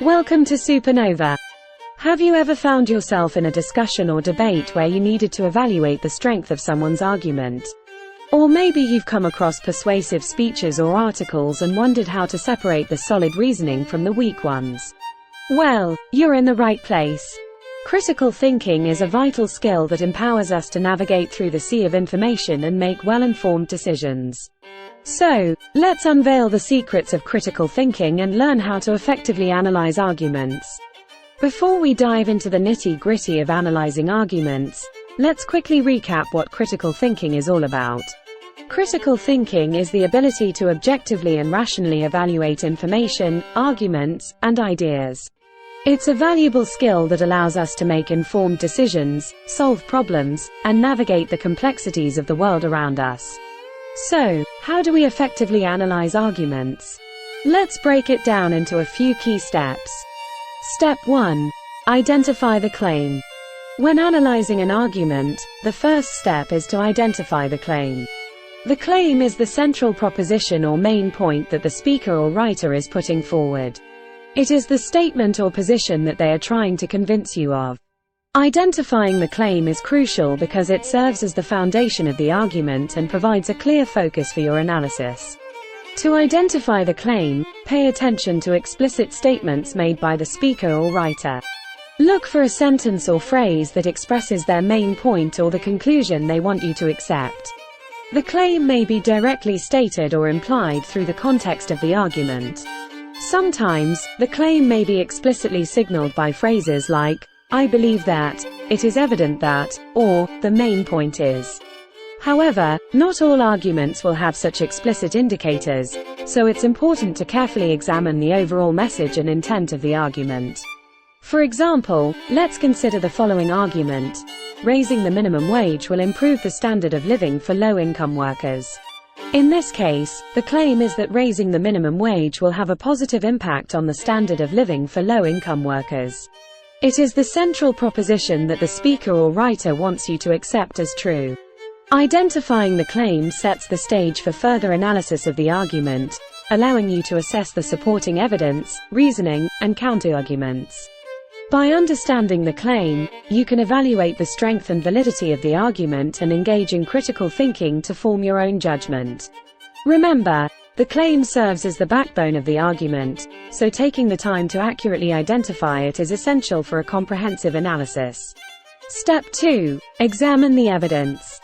Welcome to Supernova. Have you ever found yourself in a discussion or debate where you needed to evaluate the strength of someone's argument? Or maybe you've come across persuasive speeches or articles and wondered how to separate the solid reasoning from the weak ones. Well, you're in the right place. Critical thinking is a vital skill that empowers us to navigate through the sea of information and make well-informed decisions. So, let's unveil the secrets of critical thinking and learn how to effectively analyze arguments. Before we dive into the nitty-gritty of analyzing arguments, let's quickly recap what critical thinking is all about. Critical thinking is the ability to objectively and rationally evaluate information, arguments, and ideas. It's a valuable skill that allows us to make informed decisions, solve problems, and navigate the complexities of the world around us. So, how do we effectively analyze arguments? Let's break it down into a few key steps. Step 1. Identify the claim. When analyzing an argument, the first step is to identify the claim. The claim is the central proposition or main point that the speaker or writer is putting forward. It is the statement or position that they are trying to convince you of. Identifying the claim is crucial because it serves as the foundation of the argument and provides a clear focus for your analysis. To identify the claim, pay attention to explicit statements made by the speaker or writer. Look for a sentence or phrase that expresses their main point or the conclusion they want you to accept. The claim may be directly stated or implied through the context of the argument. Sometimes, the claim may be explicitly signaled by phrases like, "I believe that," "it is evident that," or "the main point is." However, not all arguments will have such explicit indicators, so it's important to carefully examine the overall message and intent of the argument. For example, let's consider the following argument. Raising the minimum wage will improve the standard of living for low-income workers. In this case, the claim is that raising the minimum wage will have a positive impact on the standard of living for low-income workers. It is the central proposition that the speaker or writer wants you to accept as true. Identifying the claim sets the stage for further analysis of the argument, allowing you to assess the supporting evidence, reasoning, and counterarguments. By understanding the claim, you can evaluate the strength and validity of the argument and engage in critical thinking to form your own judgment. Remember, the claim serves as the backbone of the argument, so taking the time to accurately identify it is essential for a comprehensive analysis. Step 2. Examine the evidence.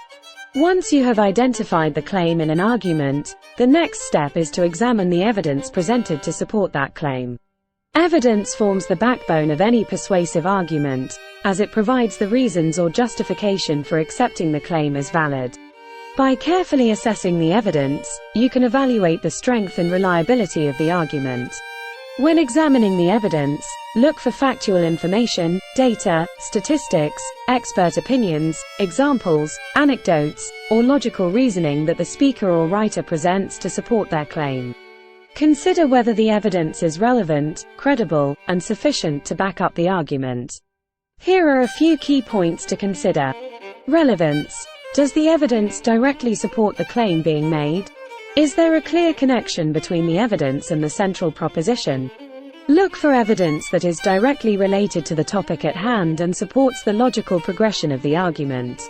Once you have identified the claim in an argument, the next step is to examine the evidence presented to support that claim. Evidence forms the backbone of any persuasive argument, as it provides the reasons or justification for accepting the claim as valid. By carefully assessing the evidence, you can evaluate the strength and reliability of the argument. When examining the evidence, look for factual information, data, statistics, expert opinions, examples, anecdotes, or logical reasoning that the speaker or writer presents to support their claim. Consider whether the evidence is relevant, credible, and sufficient to back up the argument. Here are a few key points to consider. Relevance. Does the evidence directly support the claim being made? Is there a clear connection between the evidence and the central proposition? Look for evidence that is directly related to the topic at hand and supports the logical progression of the argument.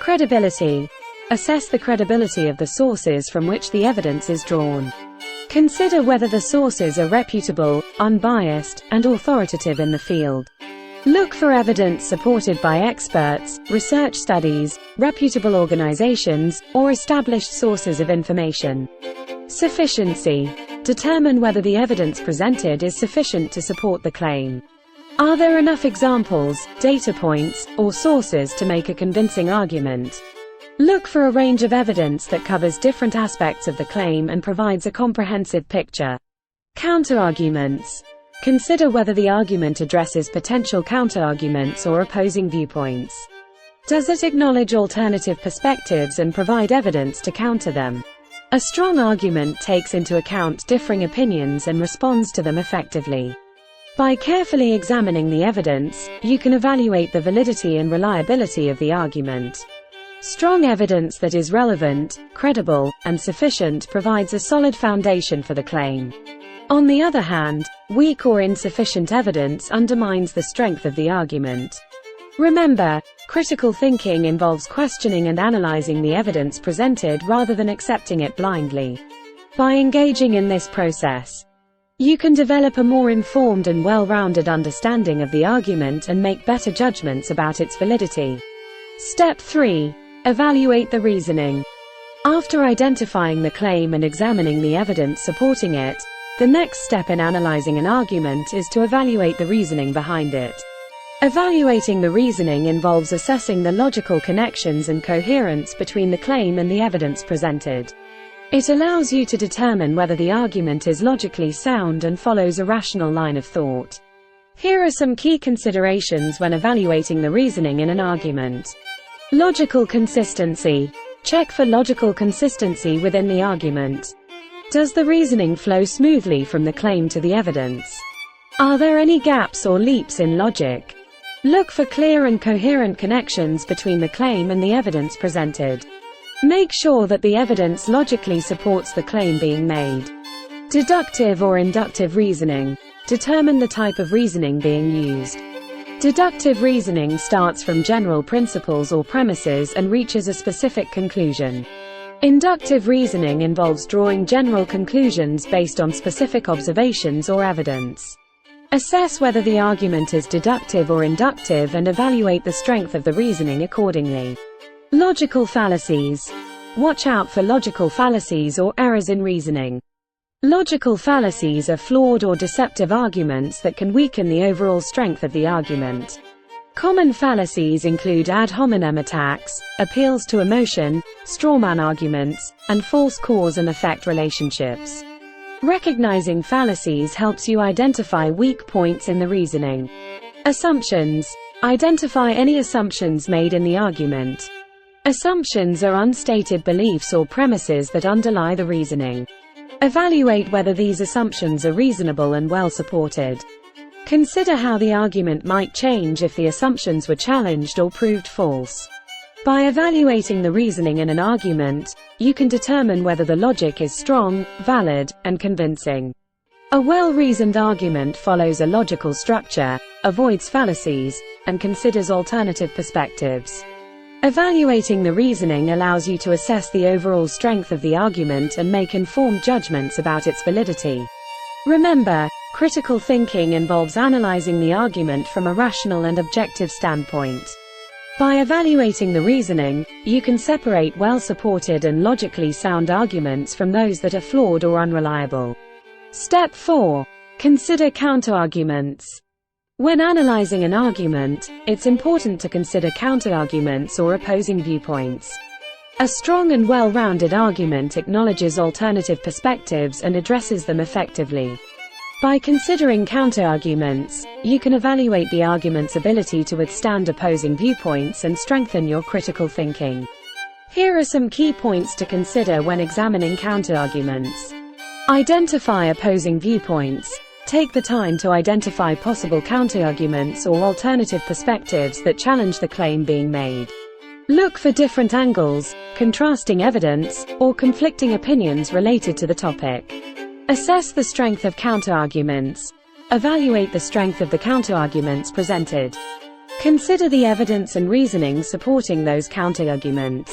Credibility. Assess the credibility of the sources from which the evidence is drawn. Consider whether the sources are reputable, unbiased, and authoritative in the field. Look for evidence supported by experts, research studies, reputable organizations, or established sources of information. Sufficiency. Determine whether the evidence presented is sufficient to support the claim. Are there enough examples, data points, or sources to make a convincing argument? Look for a range of evidence that covers different aspects of the claim and provides a comprehensive picture. Counterarguments. Consider whether the argument addresses potential counterarguments or opposing viewpoints. Does it acknowledge alternative perspectives and provide evidence to counter them? A strong argument takes into account differing opinions and responds to them effectively. By carefully examining the evidence, you can evaluate the validity and reliability of the argument. Strong evidence that is relevant, credible, and sufficient provides a solid foundation for the claim. On the other hand, weak or insufficient evidence undermines the strength of the argument. Remember, critical thinking involves questioning and analyzing the evidence presented rather than accepting it blindly. By engaging in this process, you can develop a more informed and well-rounded understanding of the argument and make better judgments about its validity. Step 3. Evaluate the reasoning. After identifying the claim and examining the evidence supporting it, the next step in analyzing an argument is to evaluate the reasoning behind it. Evaluating the reasoning involves assessing the logical connections and coherence between the claim and the evidence presented. It allows you to determine whether the argument is logically sound and follows a rational line of thought. Here are some key considerations when evaluating the reasoning in an argument. Logical consistency. Check for logical consistency within the argument. Does the reasoning flow smoothly from the claim to the evidence? Are there any gaps or leaps in logic? Look for clear and coherent connections between the claim and the evidence presented. Make sure that the evidence logically supports the claim being made. Deductive or inductive reasoning. Determine the type of reasoning being used. Deductive reasoning starts from general principles or premises and reaches a specific conclusion. Inductive reasoning involves drawing general conclusions based on specific observations or evidence. Assess whether the argument is deductive or inductive and evaluate the strength of the reasoning accordingly. Logical fallacies. Watch out for logical fallacies or errors in reasoning. Logical fallacies are flawed or deceptive arguments that can weaken the overall strength of the argument. Common fallacies include ad hominem attacks, appeals to emotion, strawman arguments, and false cause and effect relationships. Recognizing fallacies helps you identify weak points in the reasoning. Assumptions. Identify any assumptions made in the argument. Assumptions are unstated beliefs or premises that underlie the reasoning. Evaluate whether these assumptions are reasonable and well supported. Consider how the argument might change if the assumptions were challenged or proved false. By evaluating the reasoning in an argument, you can determine whether the logic is strong, valid, and convincing. A well-reasoned argument follows a logical structure, avoids fallacies, and considers alternative perspectives. Evaluating the reasoning allows you to assess the overall strength of the argument and make informed judgments about its validity. Remember, critical thinking involves analyzing the argument from a rational and objective standpoint. By evaluating the reasoning, you can separate well-supported and logically sound arguments from those that are flawed or unreliable. Step 4. Consider counterarguments. When analyzing an argument, it's important to consider counterarguments or opposing viewpoints. A strong and well-rounded argument acknowledges alternative perspectives and addresses them effectively. By considering counterarguments, you can evaluate the argument's ability to withstand opposing viewpoints and strengthen your critical thinking. Here are some key points to consider when examining counterarguments. Identify opposing viewpoints. Take the time to identify possible counterarguments or alternative perspectives that challenge the claim being made. Look for different angles, contrasting evidence, or conflicting opinions related to the topic. Assess the strength of counterarguments. Evaluate the strength of the counterarguments presented. Consider the evidence and reasoning supporting those counterarguments.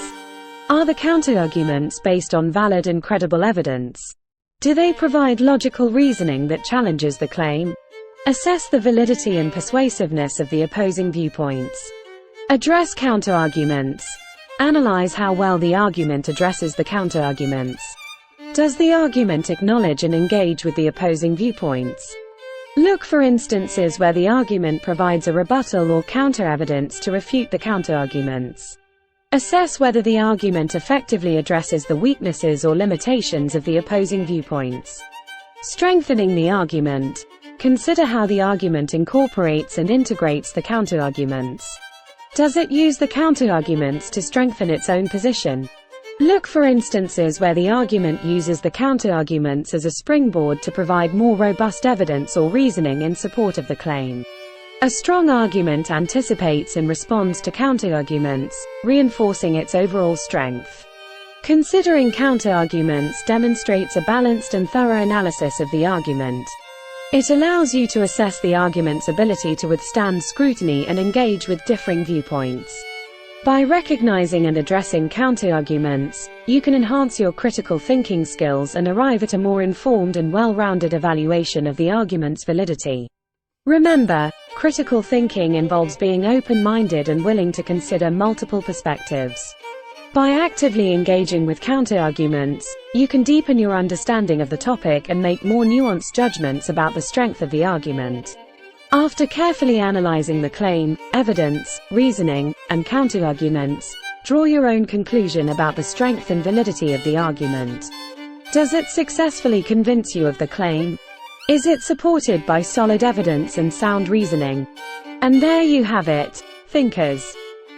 Are the counterarguments based on valid and credible evidence? Do they provide logical reasoning that challenges the claim? Assess the validity and persuasiveness of the opposing viewpoints. Address counterarguments. Analyze how well the argument addresses the counterarguments. Does the argument acknowledge and engage with the opposing viewpoints? Look for instances where the argument provides a rebuttal or counter-evidence to refute the counterarguments. Assess whether the argument effectively addresses the weaknesses or limitations of the opposing viewpoints. Strengthening the argument. Consider how the argument incorporates and integrates the counterarguments. Does it use the counterarguments to strengthen its own position? Look for instances where the argument uses the counterarguments as a springboard to provide more robust evidence or reasoning in support of the claim. A strong argument anticipates and responds to counterarguments, reinforcing its overall strength. Considering counterarguments demonstrates a balanced and thorough analysis of the argument. It allows you to assess the argument's ability to withstand scrutiny and engage with differing viewpoints. By recognizing and addressing counterarguments, you can enhance your critical thinking skills and arrive at a more informed and well-rounded evaluation of the argument's validity. Remember, critical thinking involves being open-minded and willing to consider multiple perspectives. By actively engaging with counterarguments, you can deepen your understanding of the topic and make more nuanced judgments about the strength of the argument. After carefully analyzing the claim, evidence, reasoning, and counterarguments, draw your own conclusion about the strength and validity of the argument. Does it successfully convince you of the claim? Is it supported by solid evidence and sound reasoning? And there you have it, thinkers.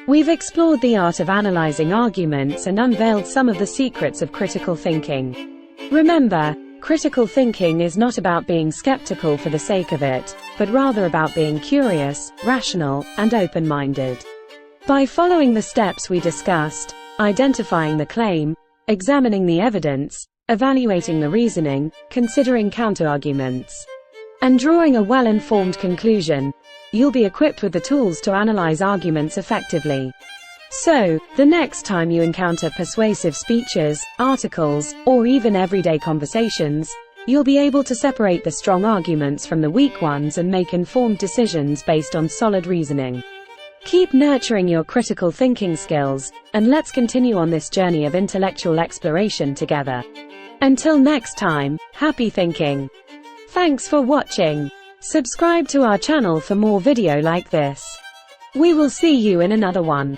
We've explored the art of analyzing arguments and unveiled some of the secrets of critical thinking. Remember, critical thinking is not about being skeptical for the sake of it, but rather about being curious, rational, and open-minded. By following the steps we discussed, identifying the claim, examining the evidence, evaluating the reasoning, considering counterarguments, and drawing a well-informed conclusion, you'll be equipped with the tools to analyze arguments effectively. So, the next time you encounter persuasive speeches, articles, or even everyday conversations, you'll be able to separate the strong arguments from the weak ones and make informed decisions based on solid reasoning. Keep nurturing your critical thinking skills, and let's continue on this journey of intellectual exploration together. Until next time, happy thinking! Thanks for watching. Subscribe to our channel for more video like this. We will see you in another one.